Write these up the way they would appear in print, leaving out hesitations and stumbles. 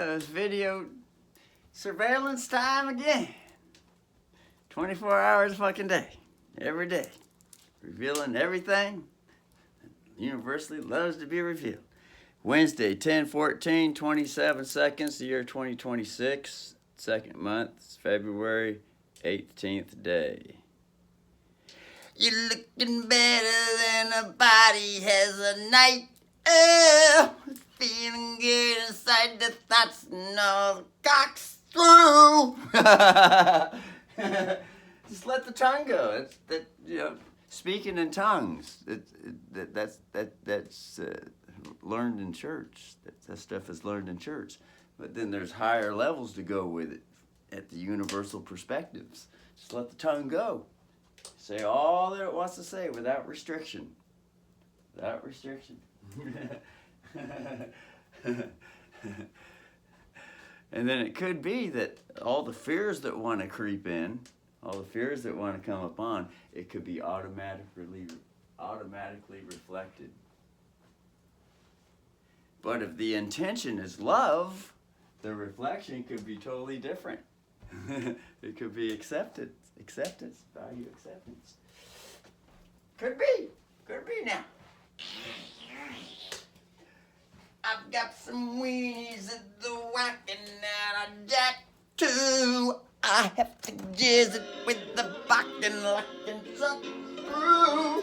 This video surveillance time again. 24 hours a fucking day. Every day. Revealing everything that universally loves to be revealed. Wednesday, 10/14, 27 seconds, the year 2026. Second month, February 18th day. You're looking better than a body has a night. Oh, feeling good inside the thoughts and all the cocks through. Just let the tongue go. It's that, you know, speaking in tongues. That's learned in church. That stuff is learned in church. But then there's higher levels to go with it at the universal perspectives. Just let the tongue go. Say all that it wants to say without restriction. Without restriction. And then it could be that all the fears that want to creep in, all the fears that want to come upon, it could be automatically reflected. But if the intention is love, the reflection could be totally different. It could be acceptance, value acceptance. Could be now. I've got some weenies at the whacking out of Jack too. I have to jizz it with the fucking locking suck through.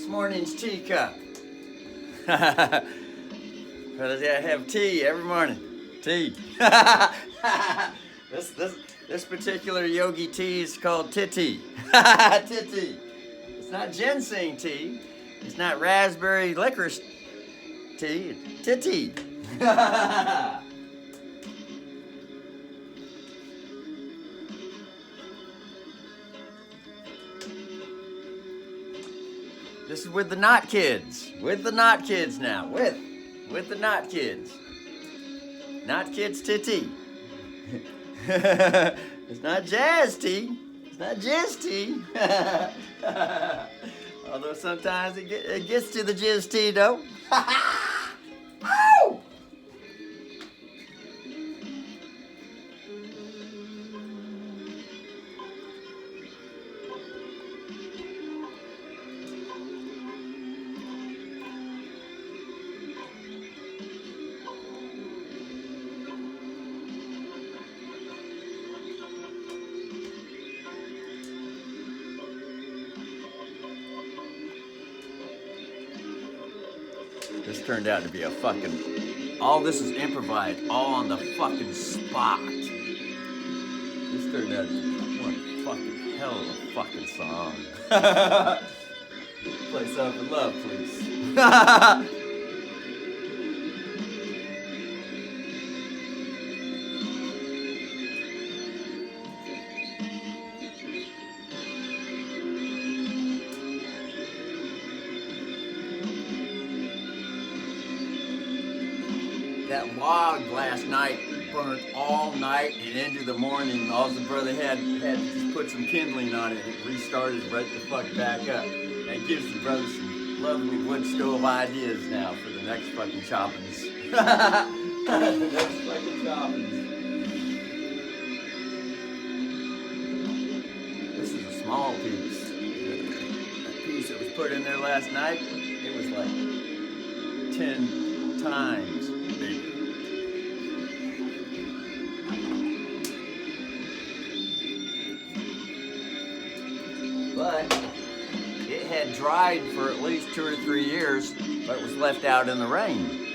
Morning's teacup. I have tea every morning. Tea. This particular yogi tea is called titi. Titi. It's not ginseng tea. It's not raspberry licorice tea. It's titi. This is with the not kids. With the not kids now. With the not kids. Not kids titty. It's not jazz tea. It's not jizz tea. Although sometimes it gets to the jizz tea though. Woo! This turned out to be a fucking, all this is improvised, all on the fucking spot. This turned out to be one fucking hell of a fucking song. Play some for love, please. That log last night burned all night and into the morning. All the brother had to just put some kindling on it and it restarted right the fuck back up. That gives the brother some lovely wood stove ideas now for the next fucking choppings. The next fucking choppings. This is a small piece. That piece that was put in there last night, it was like 10 times. But it had dried for at least 2 or 3 years, but it was left out in the rain.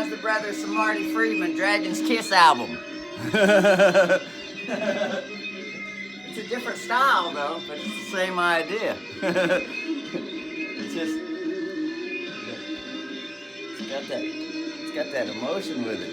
The brother some Marty Friedman Dragon's Kiss album. It's a different style though, but it's the same idea. It's just it's got that emotion with it.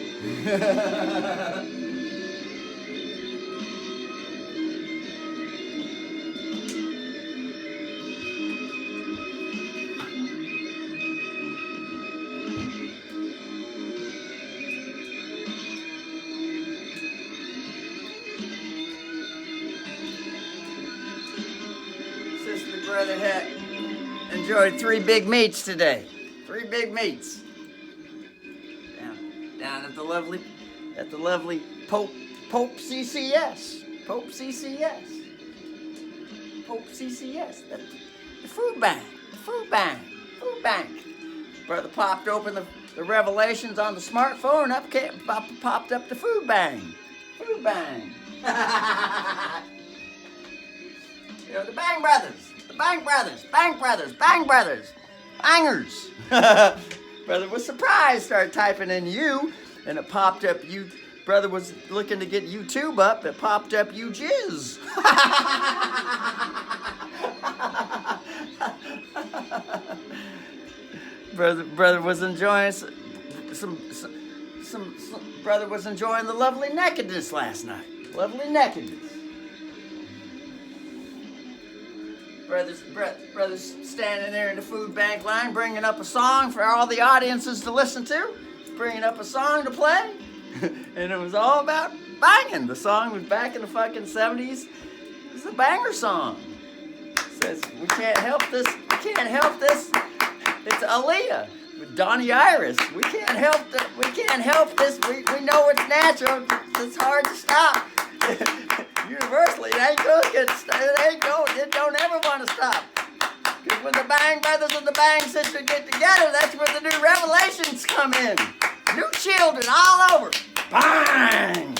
Brother had enjoyed 3 big meats today. 3 big meats. Down at the lovely Pope CCS. Pope CCS. Pope CCS. The food bank. The food bank. Food bank. Brother popped open the revelations on the smartphone. Popped up the food bank. Food bank. You know, the Bang Brothers. Bang Brothers, Bang Brothers, Bang Brothers, Bangers. Brother was surprised, started typing in you, and it popped up you. Brother was looking to get YouTube up, it popped up you jizz. Brother was enjoying some brother was enjoying the lovely nakedness last night. Lovely nakedness. Brothers standing there in the food bank line, bringing up a song for all the audiences to listen to, bringing up a song to play, and it was all about banging. The song was back in the fucking 70s. It's a banger song. It says, we can't help this. We can't help this. It's Leah with Donnie Iris. We can't help this. We know it's natural. It's hard to stop. Universally, it don't ever want to stop. Because when the Bang Brothers and the Bang Sisters get together, that's where the new revelations come in. New children all over. Bang!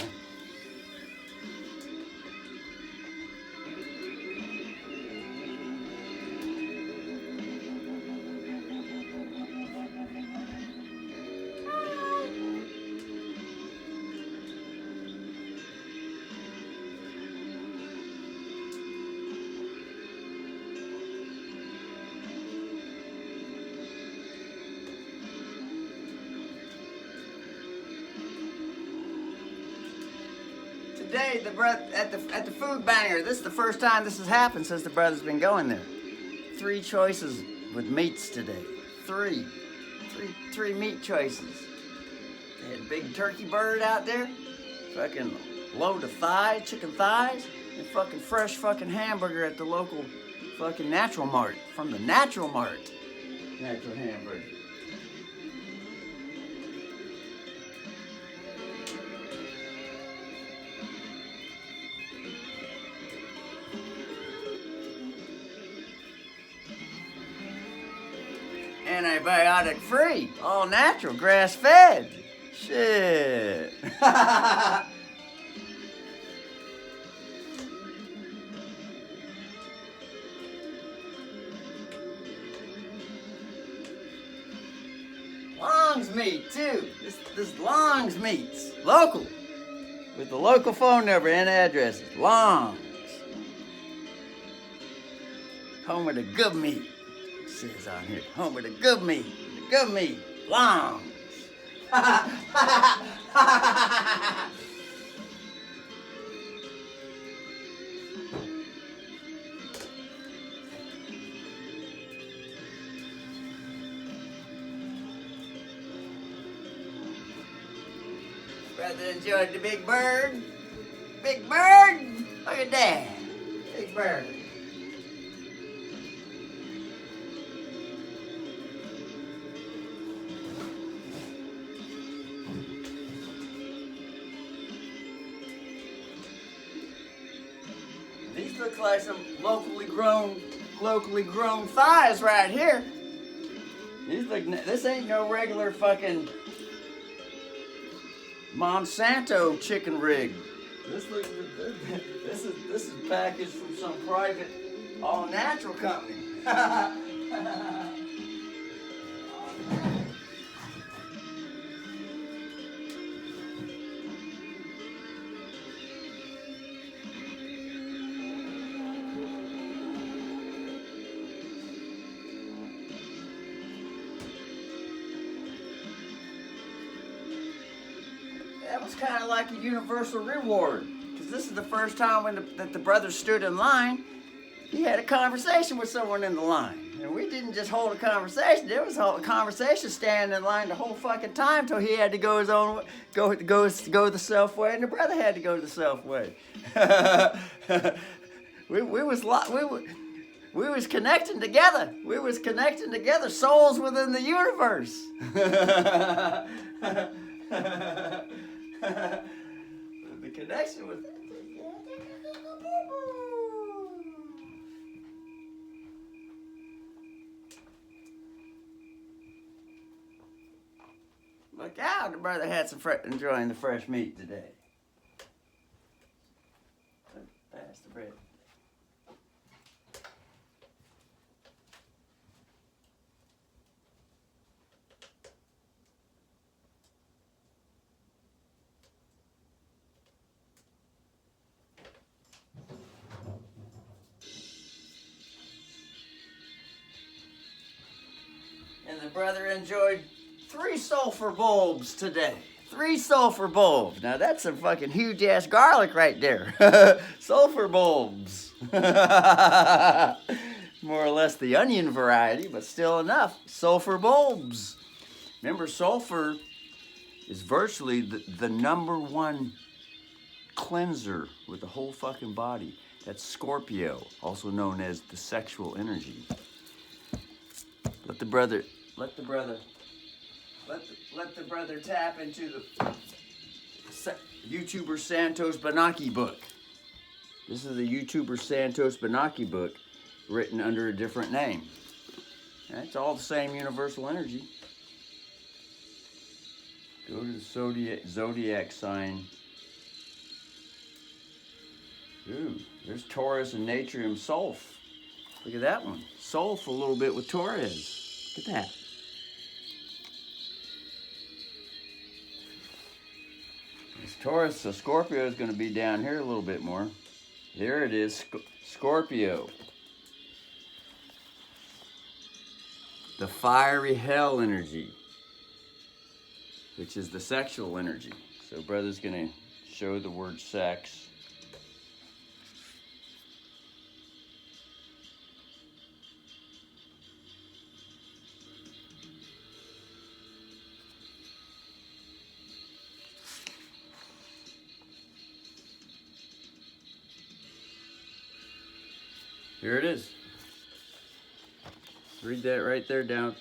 Today, at the food banger, this is the first time this has happened since the brother's been going there. 3 choices with meats today. Three meat choices. They had a big turkey bird out there, fucking load of chicken thighs, and fucking fresh fucking hamburger at the local fucking Natural Mart, from the Natural Mart. Natural hamburger. Antibiotic free, all natural, grass fed. Shit. Long's meat too. This Long's meats, local, with the local phone number and addresses. Long's, home of the good meat. Says on here, home with the good meat, Longs. Brother enjoyed the big bird. Big bird, look at that, big bird. These look like some locally grown thighs right here. This ain't no regular fucking Monsanto chicken rig. This is packaged from some private all natural company. That was kind of like a universal reward, because this is the first time that the brothers stood in line. He had a conversation with someone in the line, and we didn't just hold a conversation. There was a conversation standing in line the whole fucking time till he had to go his own way, go the self way, and the brother had to go the self way. we was connecting together. We was connecting together, souls within the universe. The connection was. Look out, the brother had some enjoying the fresh meat today. Pass the bread. brother enjoyed 3 sulfur bulbs today. 3 sulfur bulbs. Now that's some fucking huge ass garlic right there. Sulfur bulbs. More or less the onion variety, but still enough. Sulfur bulbs. Remember, sulfur is virtually the #1 cleanser with the whole fucking body. That's Scorpio, also known as the sexual energy. Let the brother tap into the YouTuber Santos Benaki book. This is the YouTuber Santos Benaki book, written under a different name. It's all the same universal energy. Go to the zodiac sign. Ooh, there's Taurus and Natrium Sulf. Look at that one. Sulf a little bit with Taurus. Look at that. This Taurus, so Scorpio is going to be down here a little bit more. There it is, Scorpio. The fiery hell energy, which is the sexual energy. So brother's going to show the word sex. Here it is. Read that right there down,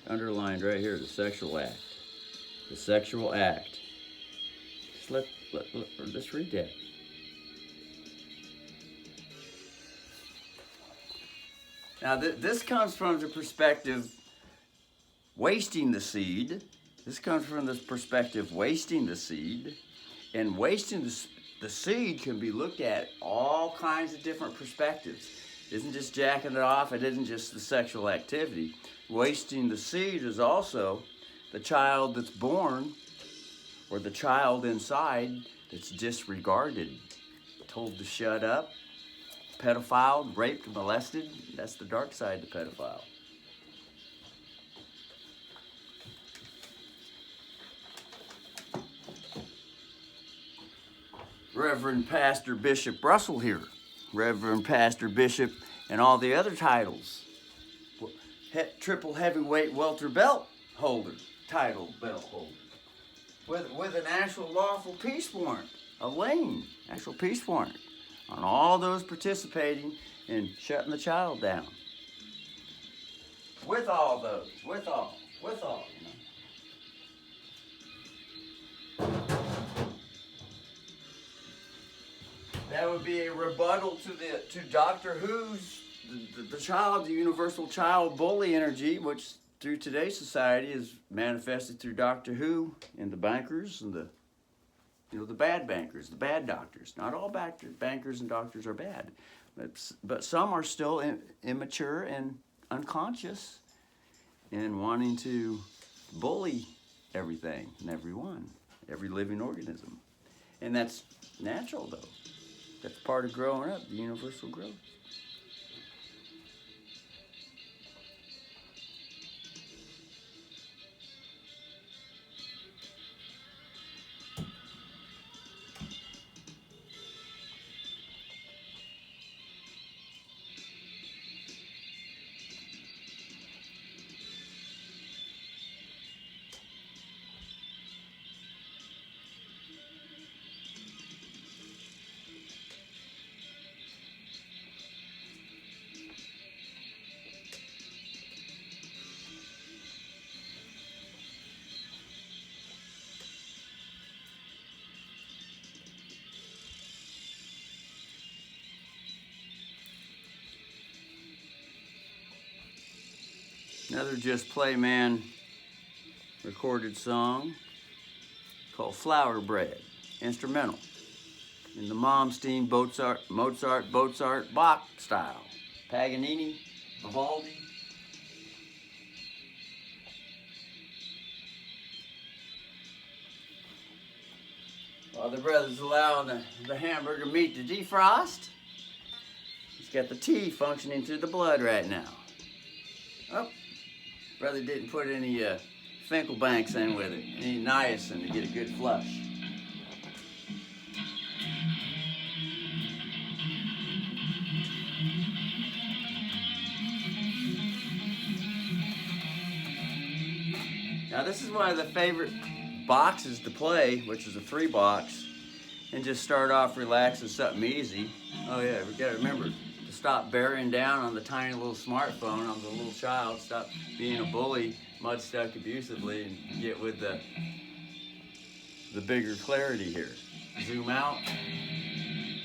underlined right here, the sexual act. The sexual act. Let's read that. Now this comes from the perspective wasting the seed. This comes from the perspective wasting the seed. And wasting the seed can be looked at all kinds of different perspectives. It isn't just jacking it off. It isn't just the sexual activity. Wasting the seed is also the child that's born, or the child inside that's disregarded, told to shut up, pedophile, raped, molested. That's the dark side of the pedophile. Reverend Pastor Bishop Russell here. Reverend Pastor Bishop and all the other titles. Triple heavyweight welter belt holder, title belt holder. With an actual lawful peace warrant, a Lien, actual peace warrant, on all those participating in shutting the child down. With all those, with all, you know. That would be a rebuttal to Doctor Who's the child, the universal child bully energy, which through today's society is manifested through Doctor Who and the bankers and the bad bankers, the bad doctors. Not all bankers and doctors are bad, but some are still immature and unconscious and wanting to bully everything and everyone, every living organism. And that's natural, though. That's part of growing up, the universal growth. Another Just Play Man recorded song called Flower Bread, instrumental, in the Malmsteen, Mozart, Bach style. Paganini, Vivaldi. While the brother's allowing the hamburger meat to defrost, he's got the tea functioning through the blood right now. Oh, Brother didn't put any Finkelbanks in with it, any niacin to get a good flush. Now this is one of the favorite boxes to play, which is a 3-box, and just start off relaxing something easy. Oh yeah, we gotta remember to stop bearing down on the tiny little smartphone. I was a little child. Stop being a bully, mud stuck abusively, and get with the bigger clarity here. Zoom out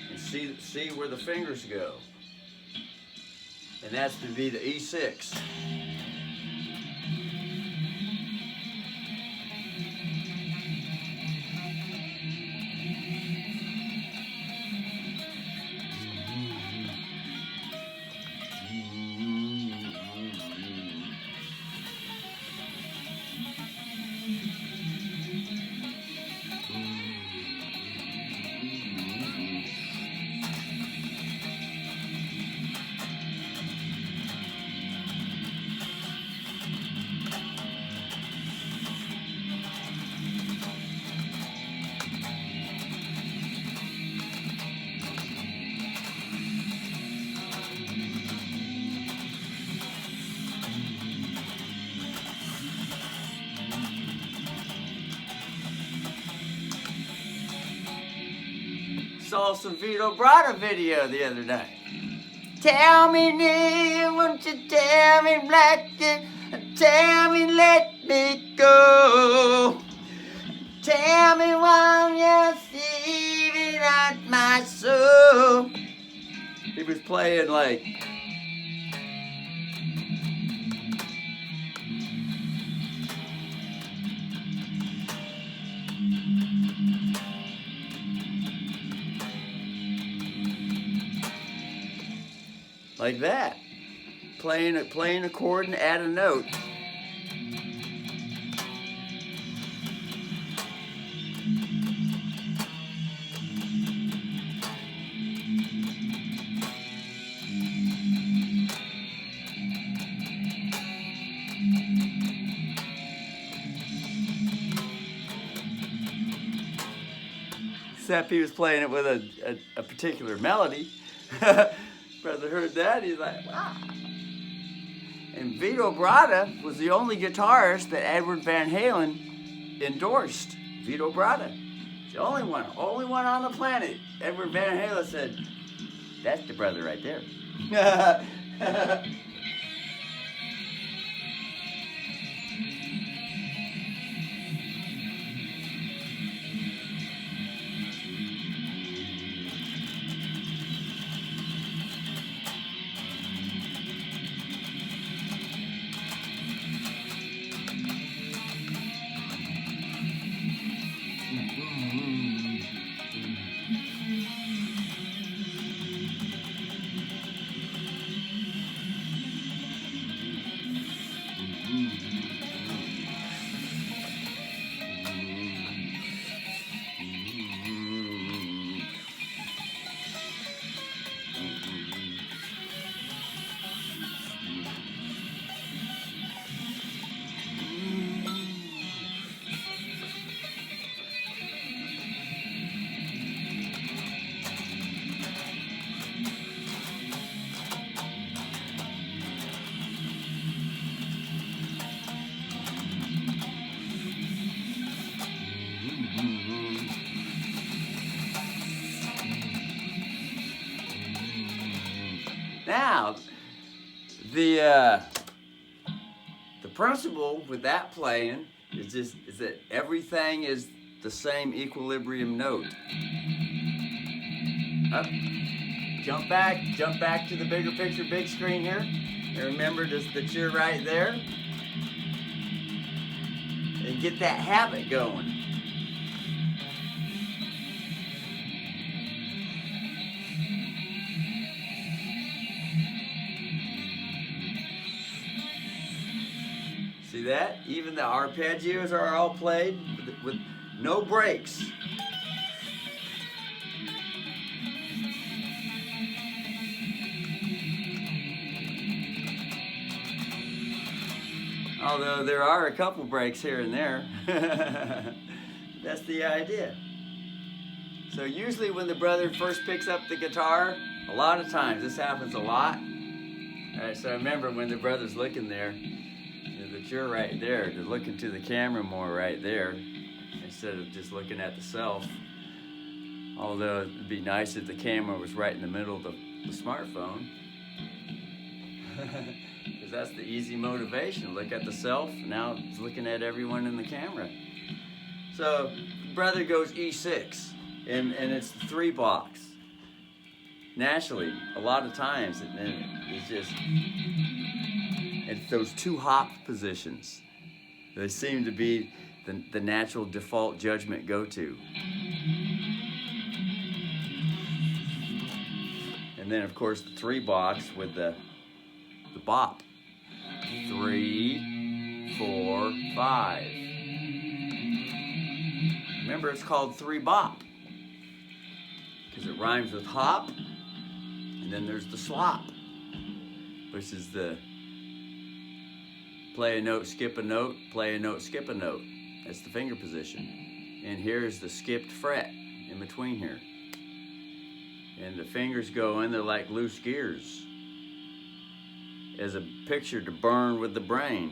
and see where the fingers go, and that's to be the E6. Saw some Vito Bratta video the other day. Tell me, Leah, won't you tell me, black, tell me, let me go. Tell me why you're thieving at my soul. He was playing like that, playing a chord and add a note. Except he was playing it with a particular melody. Brother heard that, he's like, wow. And Vito Bratta was the only guitarist that Edward Van Halen endorsed. Vito Bratta. The only one on the planet. Edward Van Halen said, that's the brother right there. Now, the principle with that playing is that everything is the same equilibrium note. Up, jump back to the bigger picture, big screen here, and remember that you're right there, and get that habit going. See that? Even the arpeggios are all played with no breaks. Although there are a couple breaks here and there. That's the idea. So usually when the brother first picks up the guitar, a lot of times, this happens a lot. All right, so I remember when the brother's looking there, that you're right there, they're looking to the camera more right there, instead of just looking at the self. Although it'd be nice if the camera was right in the middle of the smartphone. Because that's the easy motivation. Look at the self, now it's looking at everyone in the camera. So, brother goes E6, and it's the 3 box. Naturally, a lot of times, it's just, it's those 2 hop positions. They seem to be the natural default judgment go-to. And then, of course, the 3 box with the bop. 3, 4, 5. Remember, it's called 3 bop because it rhymes with hop. And then there's the slop, which is the play a note, skip a note, play a note, skip a note. That's the finger position. And here's the skipped fret in between here. And the fingers go in, they're like loose gears. As a picture to burn with the brain.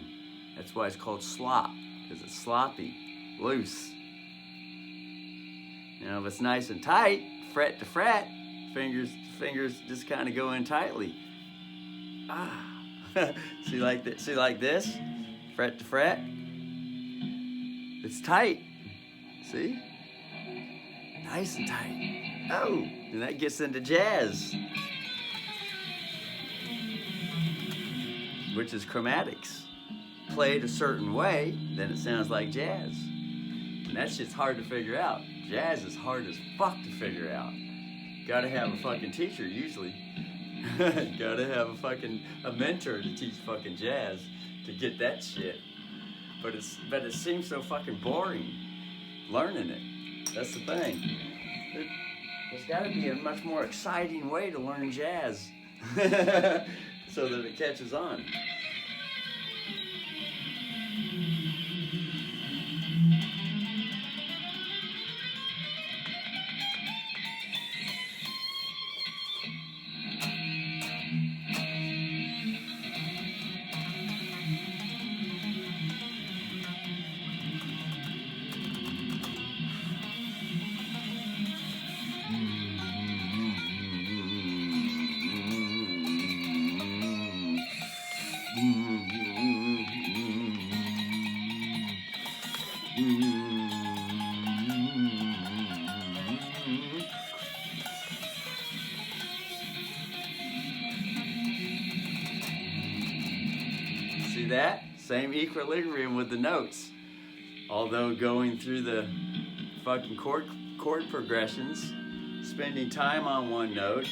That's why it's called slop, because it's sloppy, loose. Now if it's nice and tight, fret to fret, fingers just kind of go in tightly. See like this, fret to fret. It's tight. See? Nice and tight. Oh, and that gets into jazz, which is chromatics. Played a certain way, then it sounds like jazz. And that shit's hard to figure out. Jazz is hard as fuck to figure out. Gotta have a fucking teacher usually. Gotta have a mentor to teach fucking jazz to get that shit. But it seems so fucking boring learning it. That's the thing. There's gotta be a much more exciting way to learn jazz so that it catches on. See that? Same equilibrium with the notes. Although going through the fucking chord progressions, spending time on one note,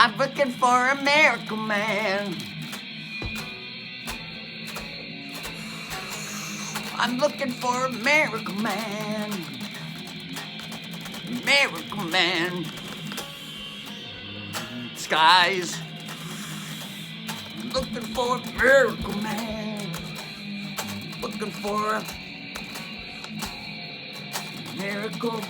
I'm looking for a miracle man. I'm looking for a miracle man. Miracle man. Skies. Looking for a miracle man. Looking for a miracle.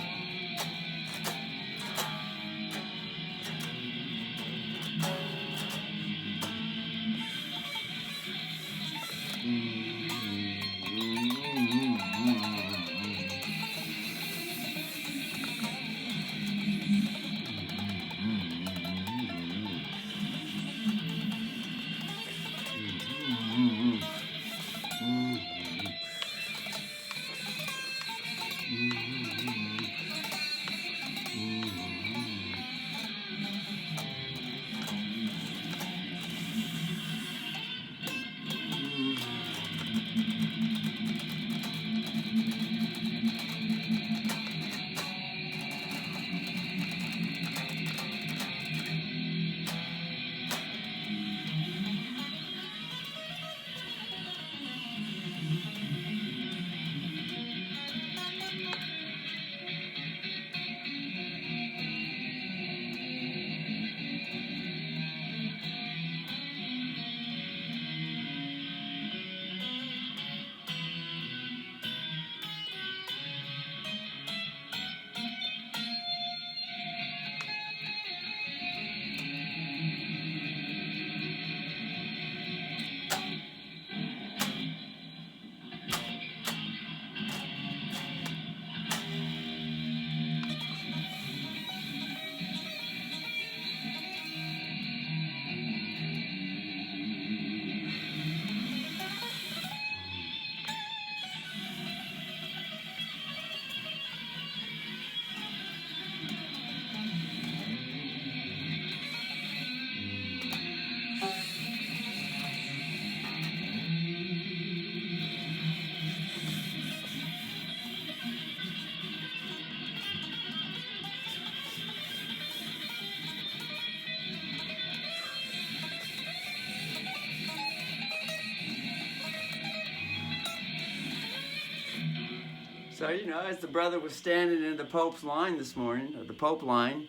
So, you know, as the brother was standing in the Pope's line this morning, or the Pope line,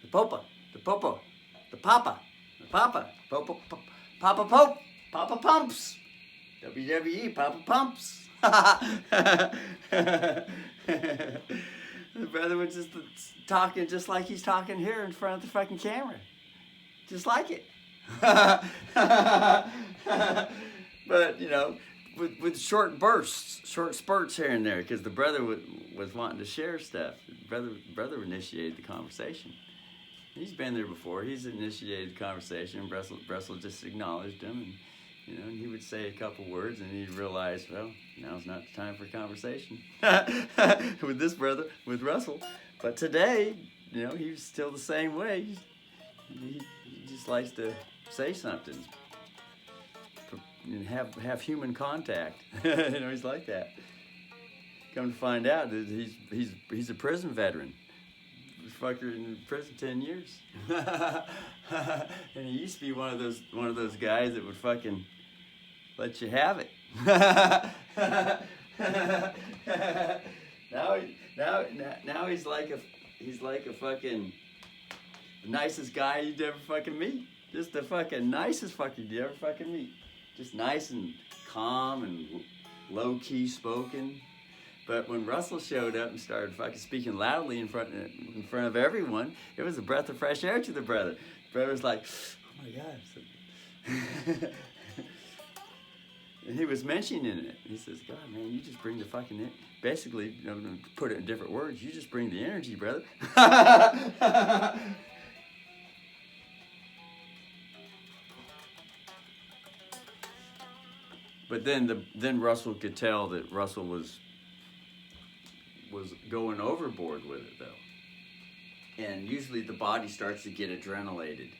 the Papa, Papa, Pope, Papa Pope, Papa Pumps, WWE, Papa Pumps. The brother was just talking just like he's talking here in front of the fucking camera. Just like it. But, you know, with short bursts, short spurts here and there, because the brother was wanting to share stuff. The brother initiated the conversation. He's been there before. He's initiated the conversation. Russell just acknowledged him, and you know, and he would say a couple words, and he'd realize, well, now's not the time for conversation with this brother, with Russell. But today, you know, he's still the same way. He just likes to say something and have human contact. You know, he's like that. Come to find out that he's a prison veteran. Fucker in prison 10 years. And he used to be one of those guys that would fucking let you have it. Now he's like a fucking nicest guy you'd ever fucking meet. Just the fucking nicest fucker you'd ever fucking meet. Just nice and calm and low-key spoken. But when Russell showed up and started fucking speaking loudly in front of everyone, it was a breath of fresh air to the brother. The brother was like, oh my God. And he was mentioning it. He says, God, man, you just bring the fucking, basically, you know, to put it in different words, you just bring the energy, brother. But then Russell could tell that Russell was going overboard with it, though. And usually the body starts to get adrenalated.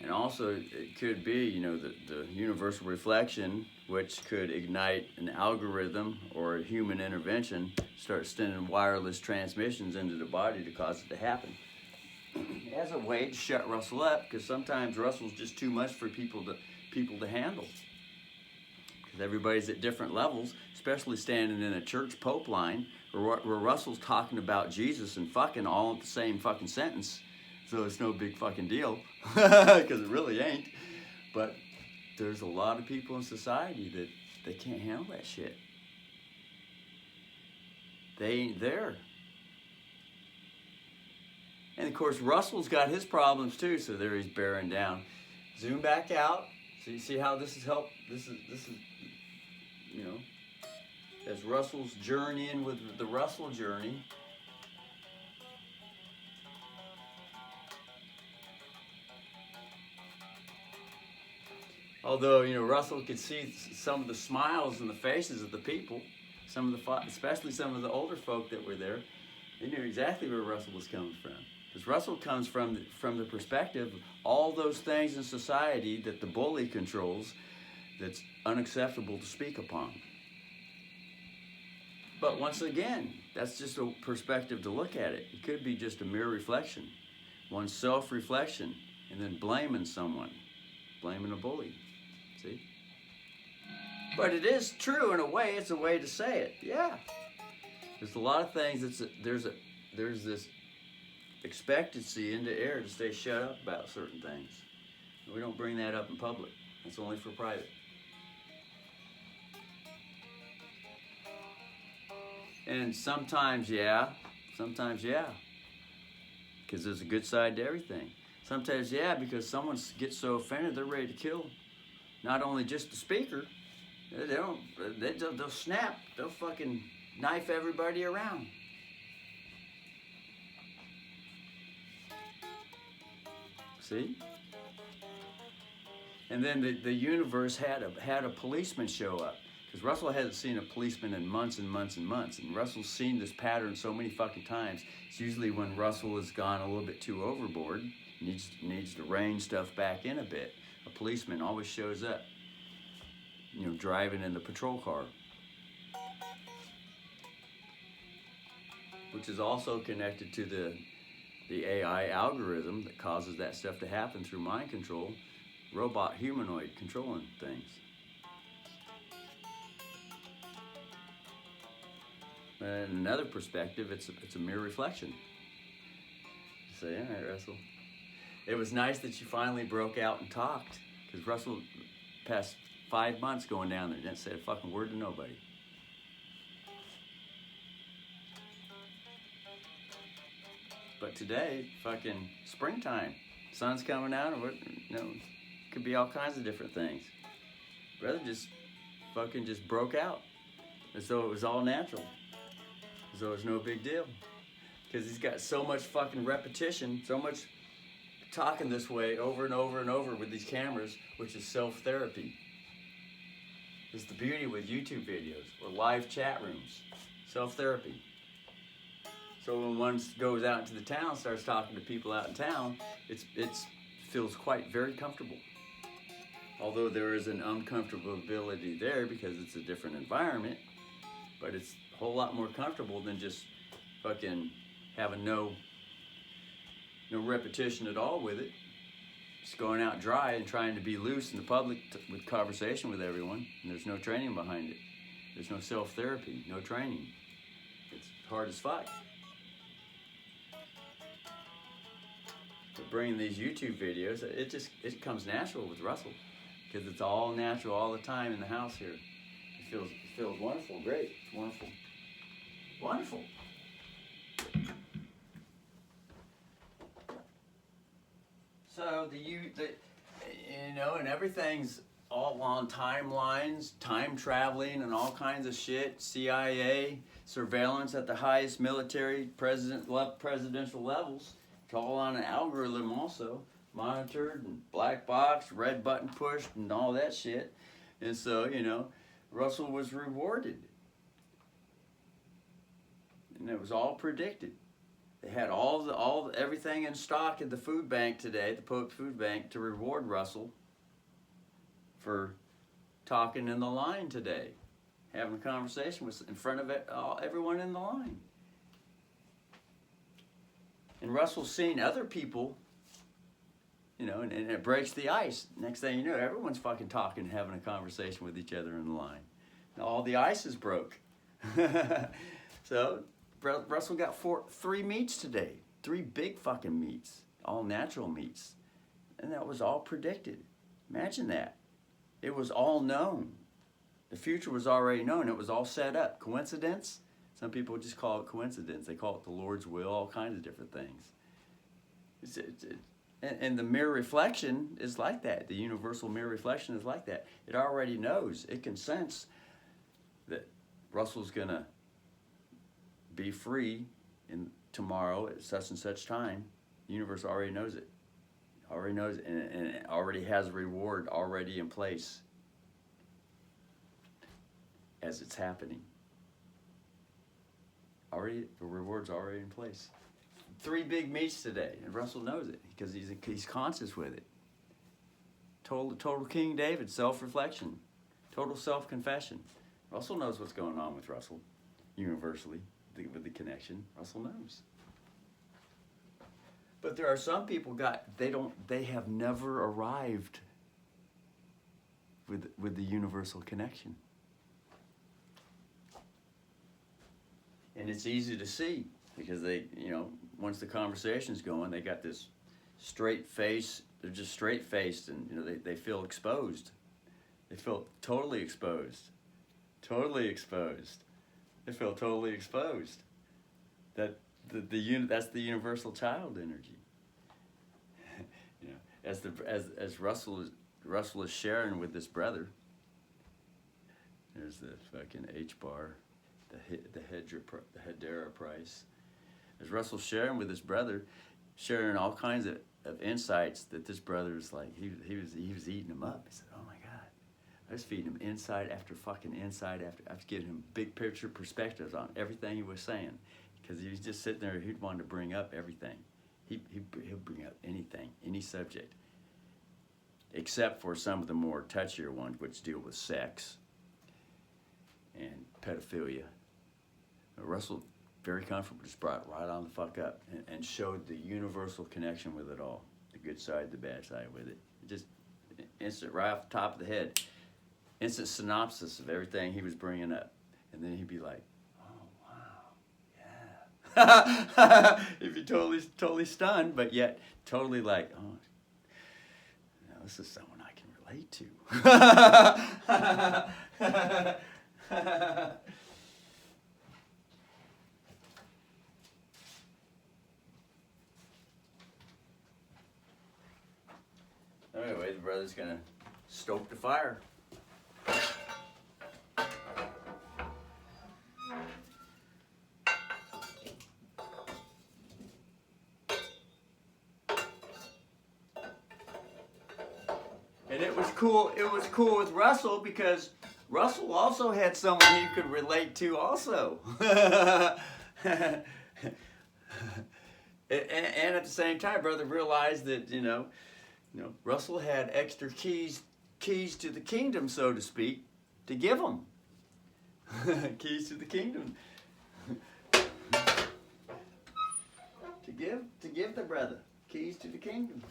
And also it could be, you know, the universal reflection, which could ignite an algorithm or a human intervention, start sending wireless transmissions into the body to cause it to happen. As a way to shut Russell up, because sometimes Russell's just too much for people to handle. Because everybody's at different levels, especially standing in a church Pope line, where Russell's talking about Jesus and fucking all in the same fucking sentence. So it's no big fucking deal, because it really ain't. But there's a lot of people in society that they can't handle that shit. They ain't there. And of course, Russell's got his problems too, so there he's bearing down. Zoom back out. So you see how this has helped? This is, you know, as Russell's journeying with the Russell journey. Although, you know, Russell could see some of the smiles in the faces of the people, especially some of the older folk that were there, they knew exactly where Russell was coming from. Because Russell comes from the perspective of all those things in society that the bully controls that's unacceptable to speak upon. But once again, that's just a perspective to look at it. It could be just a mere reflection, one's self-reflection, and then blaming someone, blaming a bully. See? But it is true in a way. It's a way to say it. Yeah. There's a lot of things. There's this expectancy in the air to stay shut up about certain things. We don't bring that up in public. That's only for private. And sometimes, yeah. Because there's a good side to everything. Sometimes, yeah, because someone gets so offended they're ready to kill not only just the speaker, they'll snap, they'll fucking knife everybody around. See? And then the universe had a policeman show up. Because Russell hasn't seen a policeman in months and months and months. And Russell's seen this pattern so many fucking times. It's usually when Russell has gone a little bit too overboard, needs to rein stuff back in a bit. A policeman always shows up, you know, driving in the patrol car. Which is also connected to the AI algorithm that causes that stuff to happen through mind control. Robot humanoid controlling things. And another perspective, it's a mere reflection. You say, all right, Russell. It was nice that you finally broke out and talked, because Russell passed 5 months going down there and didn't say a fucking word to nobody. But today, fucking springtime, sun's coming out, or could be all kinds of different things. Brother just fucking just broke out, as though it was all natural, as though it was no big deal, because he's got so much fucking repetition, so much talking this way over and over and over with these cameras, which is self-therapy. It's the beauty with YouTube videos or live chat rooms, self-therapy. So when one goes out into the town, starts talking to people out in town, it feels quite very comfortable. Although there is an uncomfortability there because it's a different environment, but it's a whole lot more comfortable than just fucking having no repetition at all with it. Just going out dry and trying to be loose in the public with conversation with everyone, and there's no training behind it. There's no self-therapy, no training. It's hard as fuck. But bringing these YouTube videos, it comes natural with Russell, because it's all natural all the time in the house here. It feels wonderful, great, it's wonderful, wonderful. So and everything's all on timelines, time traveling, and all kinds of shit. CIA surveillance at the highest military presidential levels. It's all on an algorithm, also monitored and black box, red button pushed, and all that shit. And so Russell was rewarded, and it was all predicted. They had everything in stock at the food bank today, the Pope Food Bank, to reward Russell for talking in the line today, having a conversation in front of everyone in the line. And Russell's seen other people, and it breaks the ice. Next thing you know, everyone's fucking talking, having a conversation with each other in the line. Now all the ice is broke. So Russell got 3 meets today. 3 big fucking meets. All natural meets. And that was all predicted. Imagine that. It was all known. The future was already known. It was all set up. Coincidence? Some people just call it coincidence. They call it the Lord's will, all kinds of different things. And the mirror reflection is like that. The universal mirror reflection is like that. It already knows. It can sense that Russell's going to be free tomorrow at such and such time. The universe already knows it. Already knows it, and it already has a reward already in place as it's happening. The reward's already in place. 3 big meets today, and Russell knows it because he's conscious with it. Total King David, self-reflection, total self-confession. Russell knows what's going on with Russell, universally. With the connection, Russell knows. But there are some people they have never arrived with the universal connection. And it's easy to see because they, once the conversation's going, they got this straight face. They're just straight-faced, and they feel exposed. They feel totally exposed. Totally exposed. They feel totally exposed. That's the universal child energy. As Russell is sharing with this brother. There's the fucking H bar, the Hedera price. As Russell's sharing with his brother, sharing all kinds of insights that this brother is like, he was eating them up. He said, "Oh my God, I was feeding him insight after fucking insight after. I was giving him big picture perspectives on everything he was saying, because he was just sitting there. He'd want to bring up everything. He'll bring up anything, any subject, except for some of the more touchier ones, which deal with sex and pedophilia. Russell, very comfortable, just brought it right on the fuck up and showed the universal connection with it all, the good side, the bad side with it. Just instant, right off the top of the head, instant synopsis of everything he was bringing up. And then he'd be like, "Oh, wow, If you're totally stunned, but yet totally like, oh, now this is someone I can relate to. Anyway, the brother's gonna stoke the fire. And it was cool with Russell because Russell also had someone he could relate to also. and at the same time, brother realized that, Russell had extra keys to the kingdom, so to speak, to give him. Keys to the kingdom. to give the brother keys to the kingdom.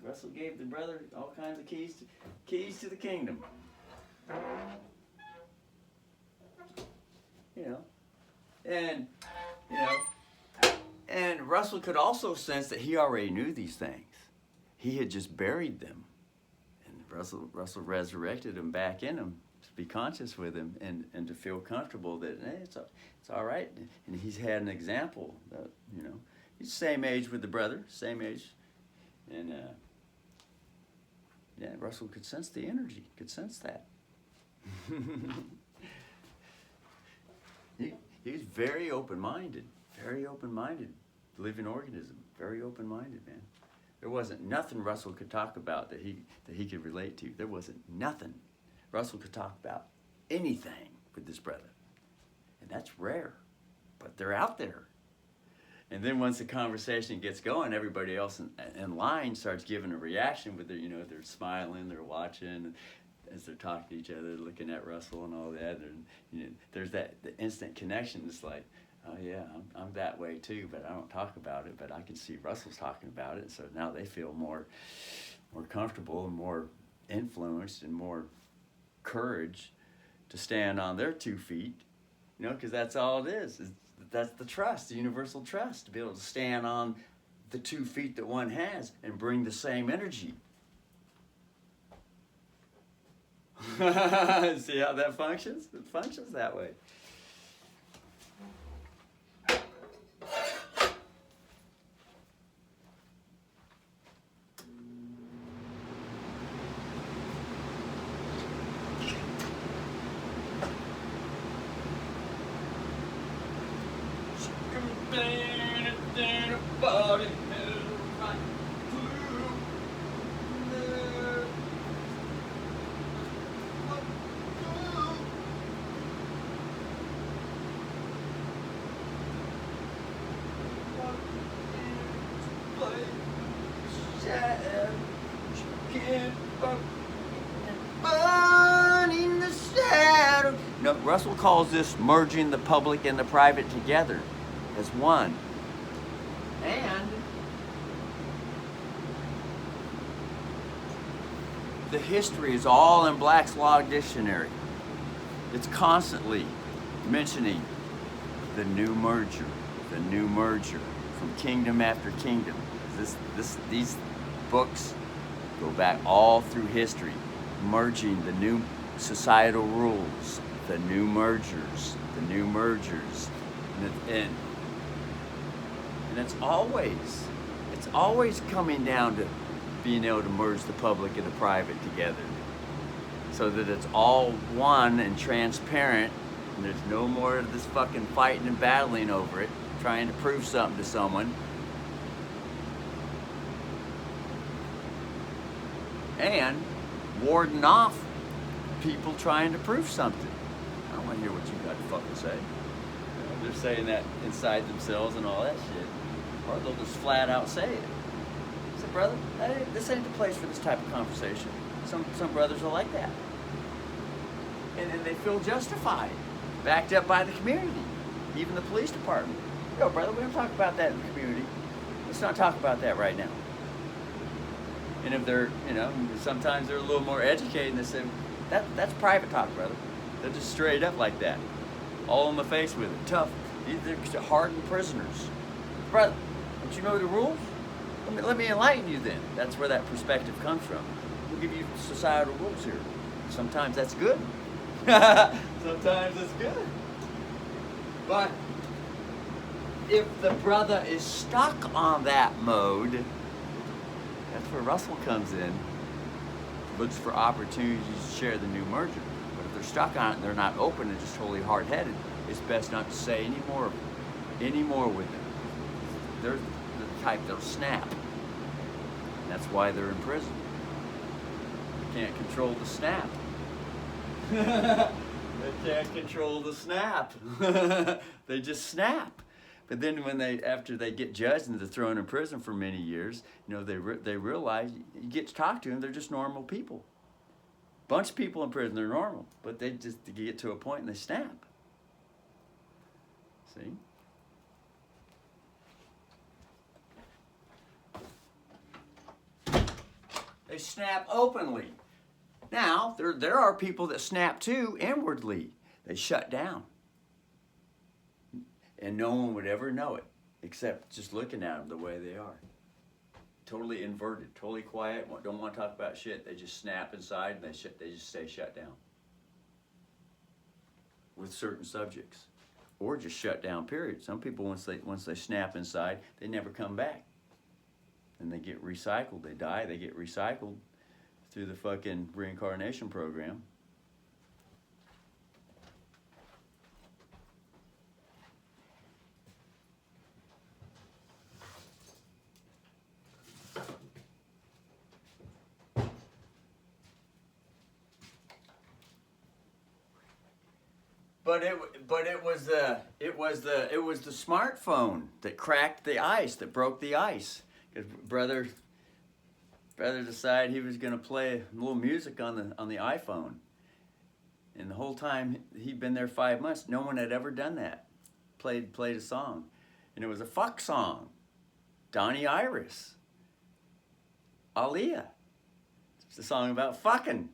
Russell gave the brother all kinds of keys to the kingdom. And Russell could also sense that he already knew these things. He had just buried them, and Russell resurrected them back in him to be conscious with him and to feel comfortable that it's all right. And he's had an example that he's the same age with the brother, same age, and Russell could sense the energy, could sense that. He was very open-minded, living organism, very open-minded, man. There wasn't nothing Russell could talk about that he could relate to. There wasn't nothing. Russell could talk about anything with this brother. And that's rare, but they're out there. And then once the conversation gets going, everybody else in line starts giving a reaction with their, they're smiling, they're watching as they're talking to each other, looking at Russell and all that. And there's the instant connection. It's like, oh yeah, I'm that way too, but I don't talk about it, but I can see Russell's talking about it. So now they feel more comfortable and more influenced and more courage to stand on their 2 feet, because that's all it is. That's the trust, the universal trust, to be able to stand on the 2 feet that one has and bring the same energy. See how that functions? It functions that way. Russell calls this merging the public and the private together as one. And the history is all in Black's Law Dictionary. It's constantly mentioning the new merger from kingdom after kingdom. These books go back all through history, merging the new societal rules, the new mergers, and it's always coming down to being able to merge the public and the private together, so that it's all one and transparent, and there's no more of this fucking fighting and battling over it, trying to prove something to someone. And warding off people trying to prove something. I don't want to hear what you got to fucking say. They're saying that inside themselves and all that shit. Or they'll just flat out say it. So brother, this ain't the place for this type of conversation. Some brothers are like that. And then they feel justified, backed up by the community, even the police department. Yo, brother, we don't talk about that in the community. Let's not talk about that right now. And if they're, sometimes they're a little more educated and they say, that's private talk, brother. They're just straight up like that. All in the face with it. They're hardened prisoners. Brother, don't you know the rules? Let me enlighten you then. That's where that perspective comes from. We'll give you societal rules here. Sometimes that's good. Sometimes it's good. But if the brother is stuck on that mode, that's where Russell comes in. Looks for opportunities to share the new merger. But if they're stuck on it and they're not open and just totally hard-headed, it's best not to say any more with them. They're the type that'll snap. And that's why they're in prison. They can't control the snap. They can't control the snap. They just snap. But then after they get judged and they're thrown in prison for many years, they realize you get to talk to them, they're just normal people. Bunch of people in prison, they're normal, but they get to a point and they snap. See? They snap openly. Now, there are people that snap too inwardly. They shut down. And no one would ever know it, except just looking at them the way they are. Totally inverted, totally quiet, don't want to talk about shit. They just snap inside and they just stay shut down. With certain subjects. Or just shut down, period. Some people, once they snap inside, they never come back. And they get recycled. They die, they get recycled through the fucking reincarnation program. But it was the smartphone that cracked the ice, that broke the ice. Because brother decided he was gonna play a little music on the iPhone, and the whole time he'd been there 5 months, no one had ever done that. Played a song, and it was a fuck song. Donnie Iris, Leah. It's a song about fucking,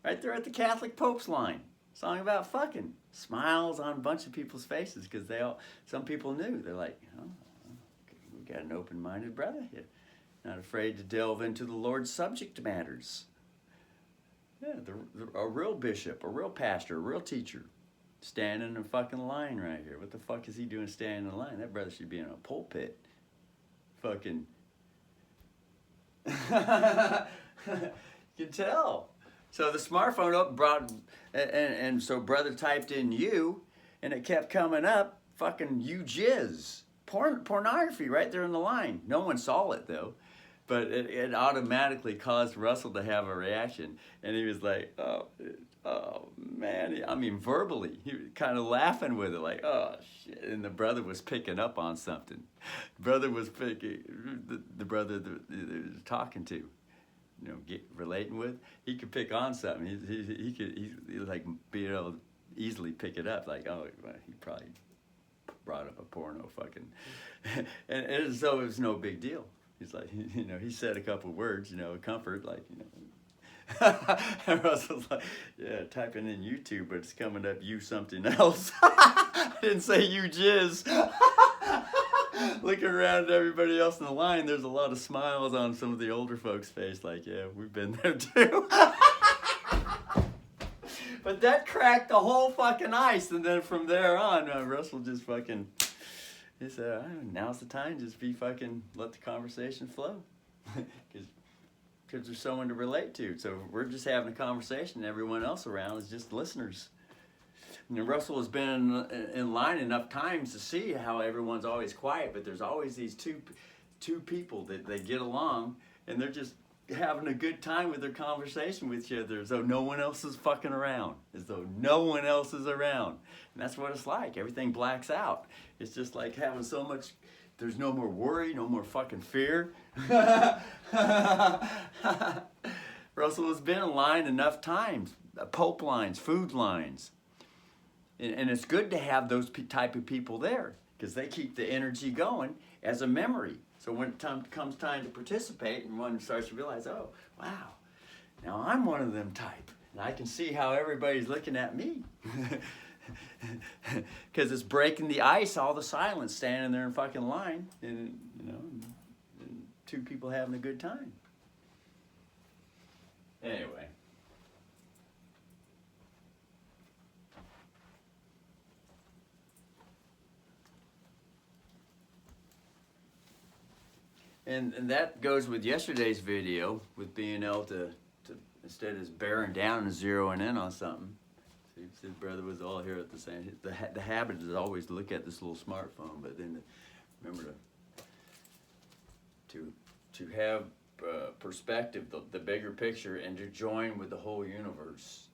right there at the Catholic Pope's line. Song about fucking. Smiles on a bunch of people's faces because some people knew. They're like, oh, we got an open-minded brother here. Not afraid to delve into the Lord's subject matters. Yeah, a real bishop, a real pastor, a real teacher, standing in a fucking line right here. What the fuck is he doing standing in line? That brother should be in a pulpit. Fucking. You can tell. So the smartphone up brought, and so brother typed in you, and it kept coming up, fucking you jizz. Pornography right there in the line. No one saw it though, but it automatically caused Russell to have a reaction. And he was like, oh man, I mean verbally, he was kind of laughing with it like, oh shit. And the brother was picking up on something. The brother was picking, the brother that he was talking to. Relating with, he could pick on something. He could like be able to easily pick it up. Like, oh, he probably brought up a porno fucking, and so it was no big deal. He's like, he said a couple words, comfort, like, and Russell's like, yeah, typing in YouTube, but it's coming up you something else. I didn't say you jizz. Looking around at everybody else in the line, there's a lot of smiles on some of the older folks' face, like, yeah, we've been there too. But that cracked the whole fucking ice, and then from there on, Russell just fucking, he said, now's the time, just let the conversation flow. Because there's someone to relate to. So we're just having a conversation, and everyone else around is just listeners. Russell has been in line enough times to see how everyone's always quiet, but there's always these two people that they get along, and they're just having a good time with their conversation with each other, as though no one else is fucking around, as though no one else is around. And that's what it's like. Everything blacks out. It's just like having so much, there's no more worry, no more fucking fear. Russell has been in line enough times, Pope lines, food lines. And it's good to have those type of people there because they keep the energy going as a memory. So when it comes time to participate and one starts to realize, oh, wow, now I'm one of them type. And I can see how everybody's looking at me. Because it's breaking the ice, all the silence, standing there in fucking line, and you know, and two people having a good time. Anyway. And that goes with yesterday's video, with being able to instead of bearing down and zeroing in on something. See, his brother was all here at the same. The habit is always to look at this little smartphone, but then remember to have perspective, the bigger picture, and to join with the whole universe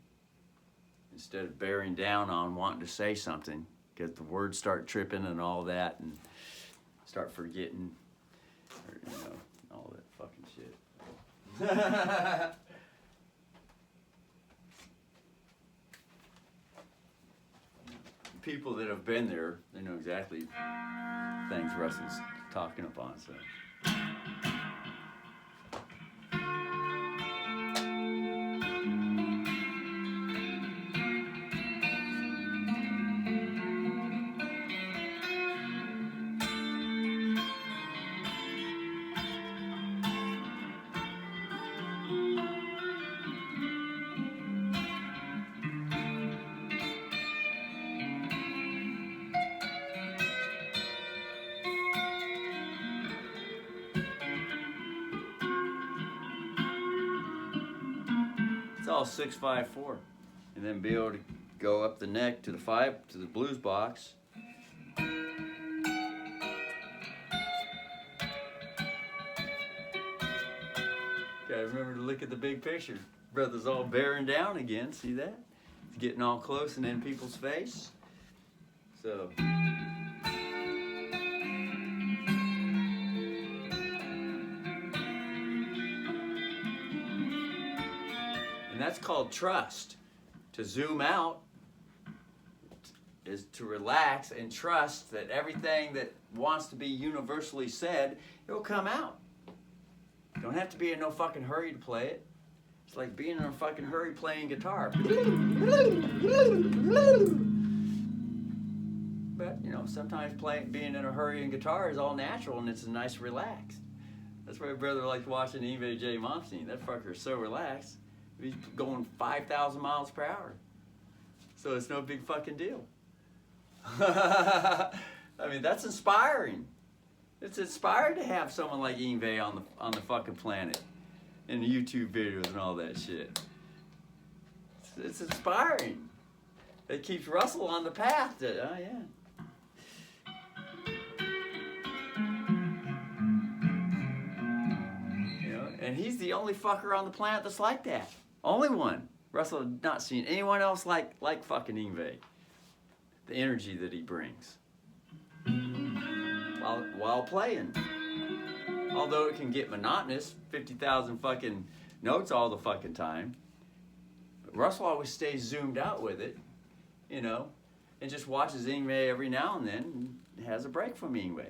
instead of bearing down on wanting to say something, because the words start tripping and all that, and start forgetting, or, you know, all that fucking shit. People that have been there, they know exactly things Russell's talking about. So. It's all 6-5-4, and then be able to go up the neck to the 5 to the blues box. Gotta remember to look at the big picture. Brother's all bearing down again. See that? It's getting all close and in people's face. So. And that's called trust. To zoom out is to relax and trust that everything that wants to be universally said, it'll come out. You don't have to be in no fucking hurry to play it. It's like being in a fucking hurry playing guitar. But, you know, sometimes being in a hurry in guitar is all natural and it's a nice relaxed. That's why my brother likes watching Yngwie J. Malmsteen. That fucker is so relaxed. He's going 5,000 miles per hour. So it's no big fucking deal. I mean, that's inspiring. It's inspiring to have someone like Yngwie on the fucking planet. In the YouTube videos and all that shit. It's inspiring. It keeps Russell on the path to, oh yeah. You know, and he's the only fucker on the planet that's like that. Only one. Russell had not seen anyone else like fucking Yngwie. The energy that he brings. While playing. Although it can get monotonous, 50,000 fucking notes all the fucking time. But Russell always stays zoomed out with it, you know, and just watches Yngwie every now and then and has a break from Yngwie.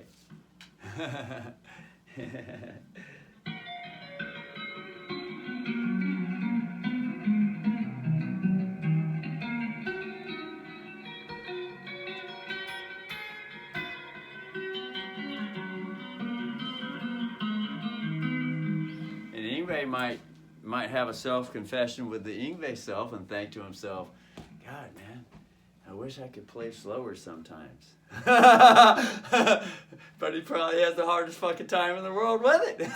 Might have a self-confession with the Yngwie self and think to himself, God, man, I wish I could play slower sometimes. But he probably has the hardest fucking time in the world with it.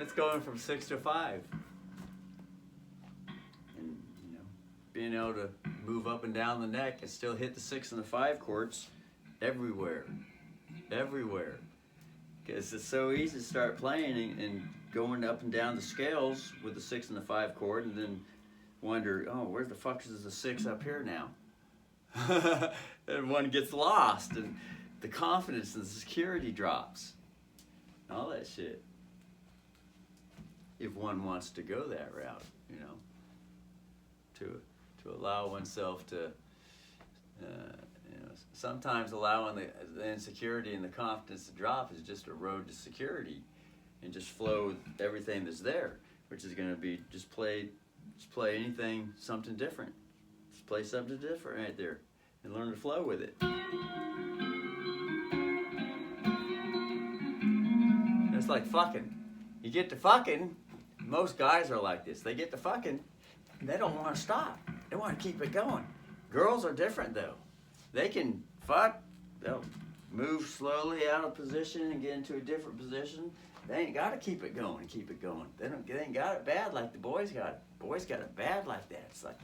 It's going from 6 to 5. And, you know, being able to move up and down the neck and still hit the 6 and the 5 chords everywhere. Everywhere. Because it's so easy to start playing and going up and down the scales with the 6 and the 5 chord and then wonder, oh, where the fuck is the 6 up here now? And one gets lost and the confidence and the security drops. All that shit. If one wants to go that route, you know, to allow oneself to, you know, sometimes allowing the insecurity and the confidence to drop is just a road to security, and just flow with everything that's there, which is going to be just play anything, something different. Just play something different right there, and learn to flow with it. It's like fucking. You get to fucking. Most guys are like this. They get to fucking, and they don't want to stop. They want to keep it going. Girls are different though. They can fuck. They'll move slowly out of position and get into a different position. They ain't got to keep it going. Keep it going. They ain't got it bad like the boys got it. Boys got it bad like that. It's like,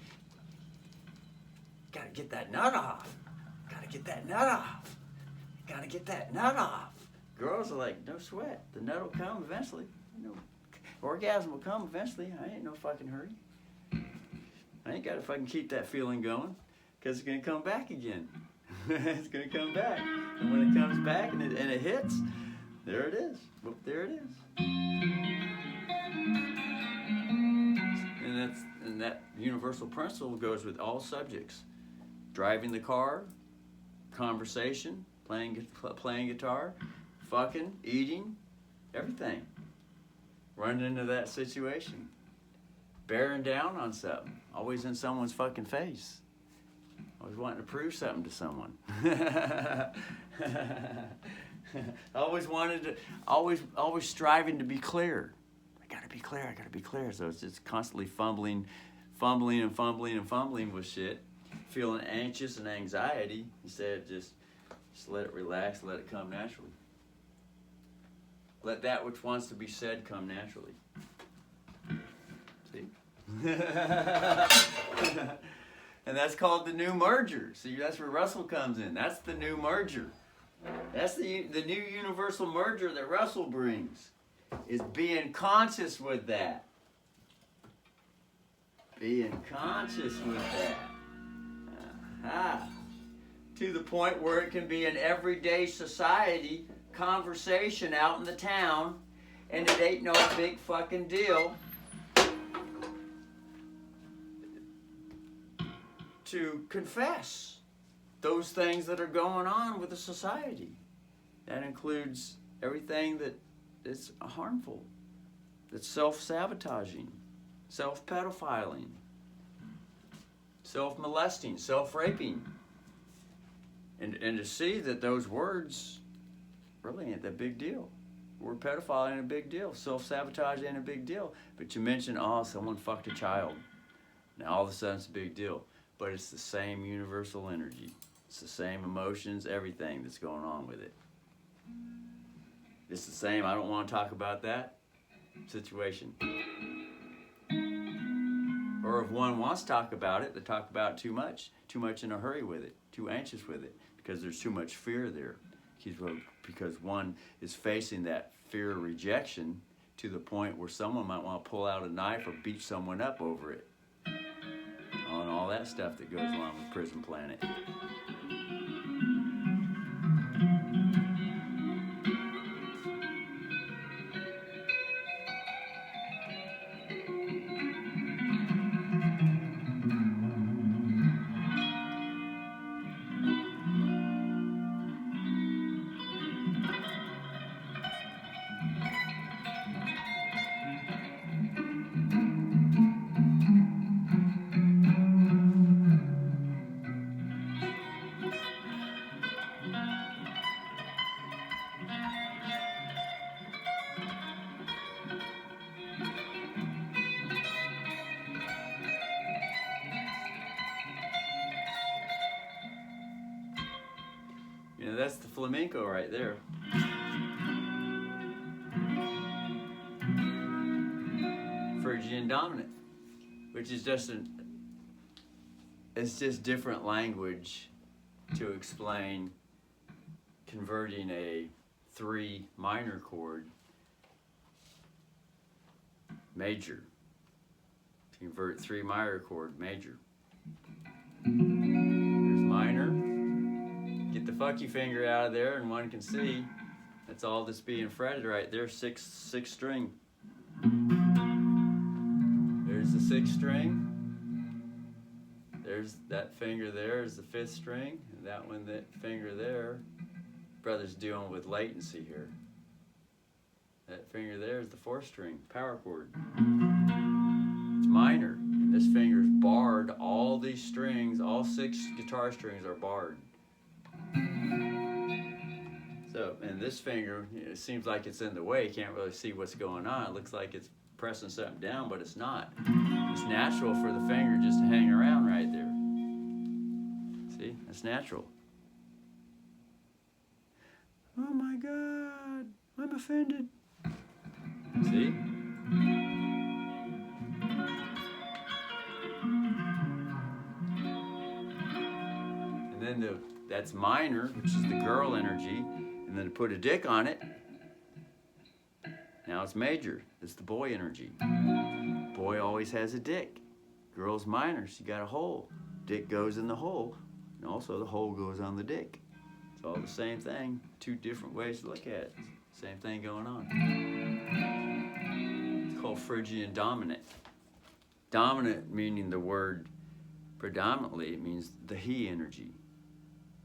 gotta get that nut off. Gotta get that nut off. Gotta get that nut off. Girls are like, no sweat. The nut will come eventually. You know, orgasm will come eventually. I ain't no fucking hurry. I ain't got to fucking keep that feeling going, because it's going to come back again. It's going to come back. And when it comes back and it hits, there it is. Whoop, there it is. And that universal principle goes with all subjects. Driving the car, conversation, playing guitar, fucking, eating, everything. Running into that situation. Bearing down on something. Always in someone's fucking face. Always wanting to prove something to someone. Always striving to be clear. I gotta be clear. So it's just constantly fumbling with shit. Feeling anxious and anxiety instead of just let it relax, let it come naturally. Let that which wants to be said come naturally. See? And that's called the new merger. See, that's where Russell comes in. That's the new merger. That's the new universal merger that Russell brings. Is being conscious with that. Being conscious with that. Aha. To the point where it can be an everyday society conversation out in the town, and it ain't no big fucking deal to confess those things that are going on with the society. That includes everything that is harmful, that's self-sabotaging, self-pedophiling, self-molesting, self-raping. And to see that those words really ain't that big deal. Word pedophile ain't a big deal. Self-sabotage ain't a big deal. But you mention, oh, someone fucked a child. Now all of a sudden it's a big deal. But it's the same universal energy. It's the same emotions, everything that's going on with it. It's the same, I don't want to talk about that situation. Or if one wants to talk about it, they talk about it too much in a hurry with it, too anxious with it, because there's too much fear there. Because one is facing that fear of rejection to the point where someone might want to pull out a knife or beat someone up over it. On all that stuff that goes along with Prison Planet. You know, that's the flamenco right there. Phrygian dominant, which is just it's just different language to explain converting a 3 minor chord major. To convert 3 minor chord major. There's minor. Get the fucky finger out of there and one can see that's all that's being fretted right there. Sixth string. There's the 6th string. There's that finger there is the 5th string. And that one, that finger there, brother's dealing with latency here. That finger there is the 4th string, power chord. It's minor. And this finger's barred. All these strings, all 6 guitar strings are barred. So, and this finger, it seems like it's in the way. You can't really see what's going on. It looks like it's pressing something down, but it's not. It's natural for the finger just to hang around right there. See, that's natural. Oh my God, I'm offended. See? And then that's minor, which is the girl energy, and then to put a dick on it, now it's major. It's the boy energy. Boy always has a dick. Girl's minor, she got a hole. Dick goes in the hole, and also the hole goes on the dick. It's all the same thing. 2 different ways to look at it. Same thing going on. It's called Phrygian dominant. Dominant meaning the word predominantly, it means the he energy.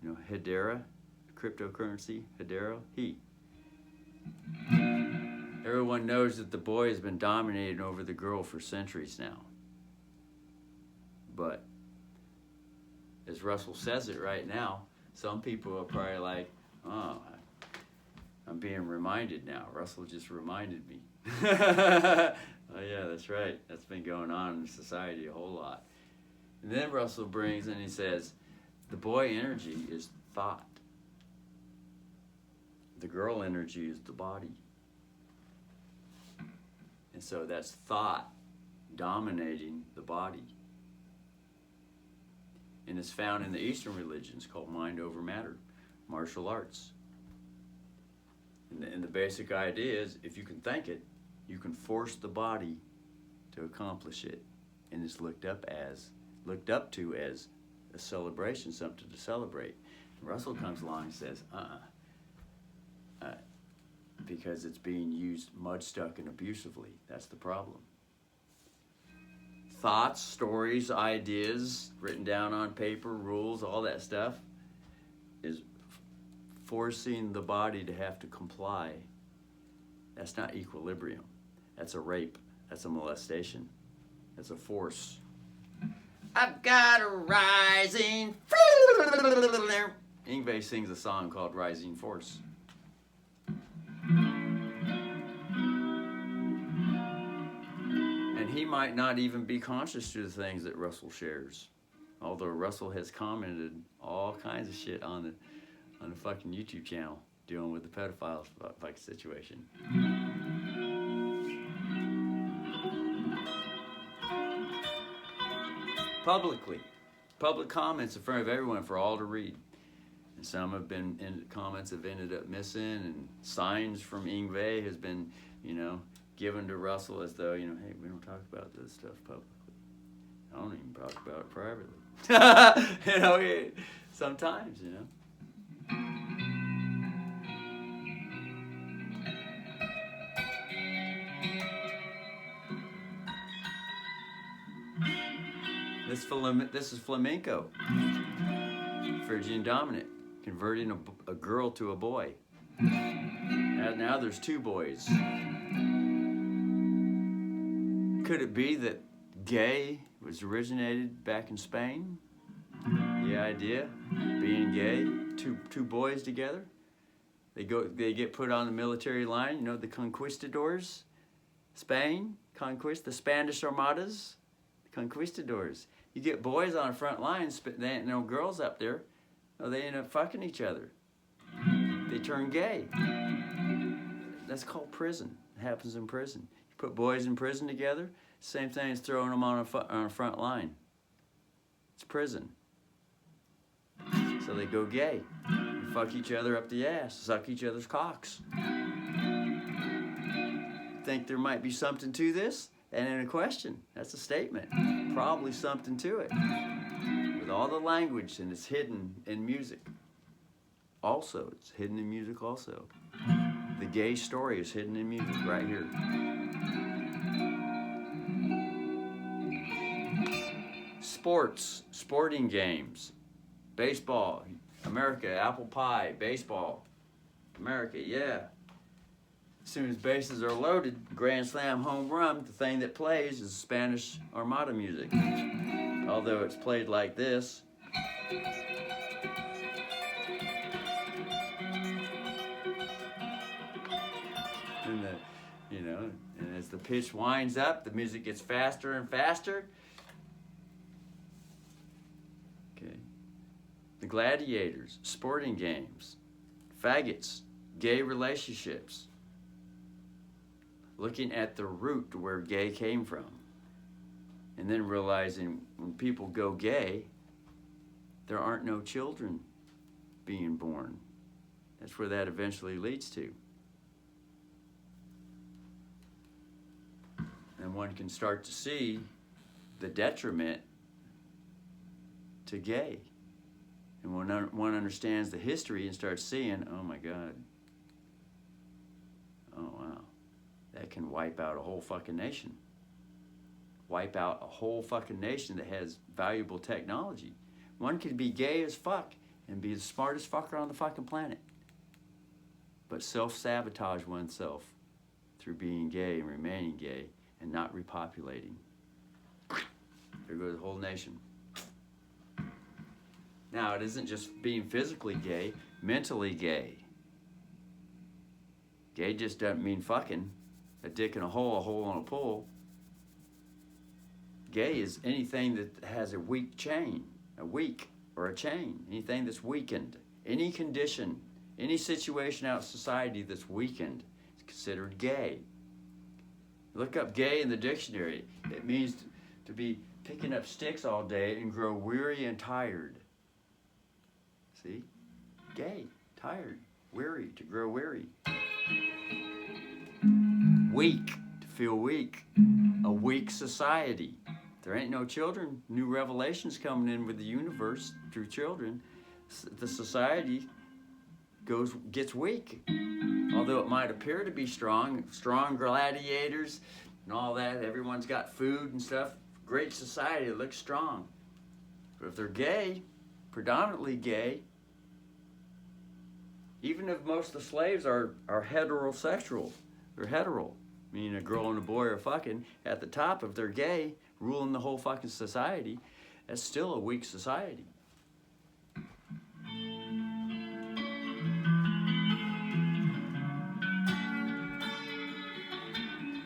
You know, Hedera, cryptocurrency, Hedera, he. Everyone knows that the boy has been dominating over the girl for centuries now. But, as Russell says it right now, some people are probably like, oh, I'm being reminded now. Russell just reminded me. Oh yeah, that's right. That's been going on in society a whole lot. And then Russell brings and he says, the boy energy is thought. The girl energy is the body. And so that's thought dominating the body. And it's found in the Eastern religions called mind over matter, martial arts. And the basic idea is if you can think it, you can force the body to accomplish it. And it's looked up to as a celebration, something to celebrate. And Russell comes along and says, because it's being used mud-stuck and abusively. That's the problem. Thoughts, stories, ideas, written down on paper, rules, all that stuff, is forcing the body to have to comply. That's not equilibrium. That's a rape. That's a molestation. That's a force. I've got a rising... Yngwie sings a song called Rising Force. And he might not even be conscious to the things that Russell shares. Although Russell has commented all kinds of shit on the fucking YouTube channel dealing with the pedophile fucking situation. Publicly. Public comments in front of everyone for all to read. And some have been, comments have ended up missing, and signs from Yngwie has been, given to Russell as though, hey, we don't talk about this stuff publicly. I don't even talk about it privately. Sometimes, This is flamenco. Phrygian dominant. Converting a girl to a boy. And now there's 2 boys. Could it be that gay was originated back in Spain? The idea, being gay, two boys together. They get put on the military line. The conquistadors, Spain, the Spanish Armadas, the conquistadors. You get boys on the front lines, but there ain't no girls up there. No, they end up fucking each other. They turn gay. That's called prison. It happens in prison. You put boys in prison together, same thing as throwing them on a front line. It's prison. So they go gay. They fuck each other up the ass, suck each other's cocks. Think there might be something to this? And in a question, that's a statement. Probably something to it. With all the language, and it's hidden in music. Also, it's hidden in music also. The gay story is hidden in music right here. Sports, sporting games, baseball, America, apple pie, baseball, America, yeah. As soon as bases are loaded, grand slam, home run, the thing that plays is Spanish Armada music. Although it's played like this. And and as the pitch winds up, the music gets faster and faster. Okay. The gladiators, sporting games, faggots, gay relationships. Looking at the root where gay came from. And then realizing when people go gay, there aren't no children being born. That's where that eventually leads to. And one can start to see the detriment to gay. And when one understands the history and starts seeing, oh my God, oh wow, that can wipe out a whole fucking nation. Wipe out a whole fucking nation that has valuable technology. One could be gay as fuck and be the smartest fucker on the fucking planet, but self-sabotage oneself through being gay and remaining gay and not repopulating. There goes the whole nation. Now, it isn't just being physically gay, mentally gay. Gay just doesn't mean fucking. A dick in a hole in a pool. Gay is anything that has a weak chain, a weak or a chain, anything that's weakened. Any condition, any situation out in society that's weakened is considered gay. Look up gay in the dictionary. It means to be picking up sticks all day and grow weary and tired. See? Gay, tired, weary, to grow weary. Weak, to feel weak. A weak society. There ain't no children. New revelations coming in with the universe through children. The society gets weak. Although it might appear to be strong gladiators and all that, everyone's got food and stuff. Great society, it looks strong. But if they're gay, predominantly gay, even if most of the slaves are heterosexual, they're hetero, meaning a girl and a boy are fucking, at the top, if they're gay, ruling the whole fucking society, that's still a weak society.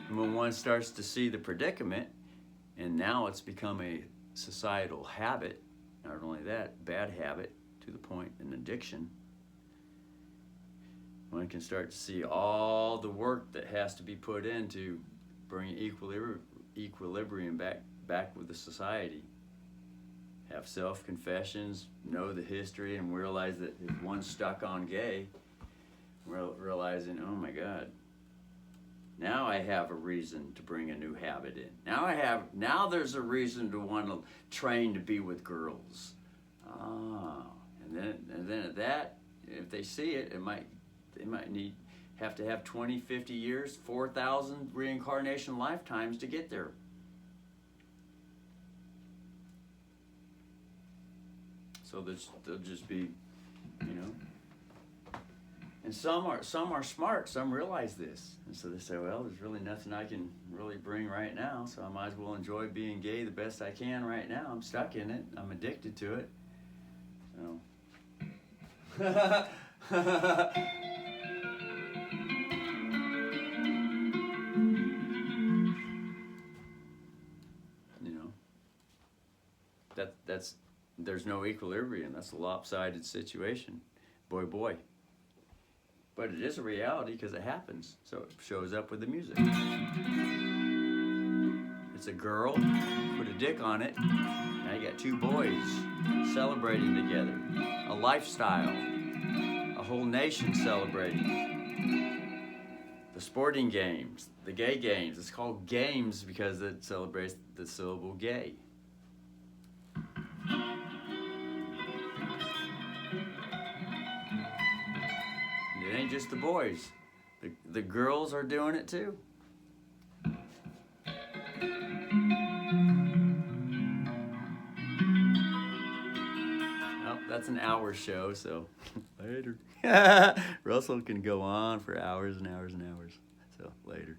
And when one starts to see the predicament, and now it's become a societal habit, not only that, bad habit to the point an addiction, one can start to see all the work that has to be put in to bring equilibrium back with the society. Have self-confessions, know the history, and realize that if one's stuck on gay, realizing, oh my God, now I have a reason to bring a new habit in. Now there's a reason to want to train to be with girls. And then at that, if they see it, they might have to have 20, 50 years, 4,000 reincarnation lifetimes to get there. So they'll just be, and some are smart, some realize this. And so they say, well, there's really nothing I can really bring right now, so I might as well enjoy being gay the best I can right now. I'm stuck in it. I'm addicted to it. So. There's no equilibrium. That's a lopsided situation. Boy. But it is a reality because it happens. So it shows up with the music. It's a girl, put a dick on it. Now you got got two boys celebrating together, a lifestyle, a whole nation celebrating. The sporting games, the gay games. It's called games because it celebrates the syllable gay. It ain't just the boys. The girls are doing it too. Well, that's an hour show, so later. Russell can go on for hours and hours and hours. So later.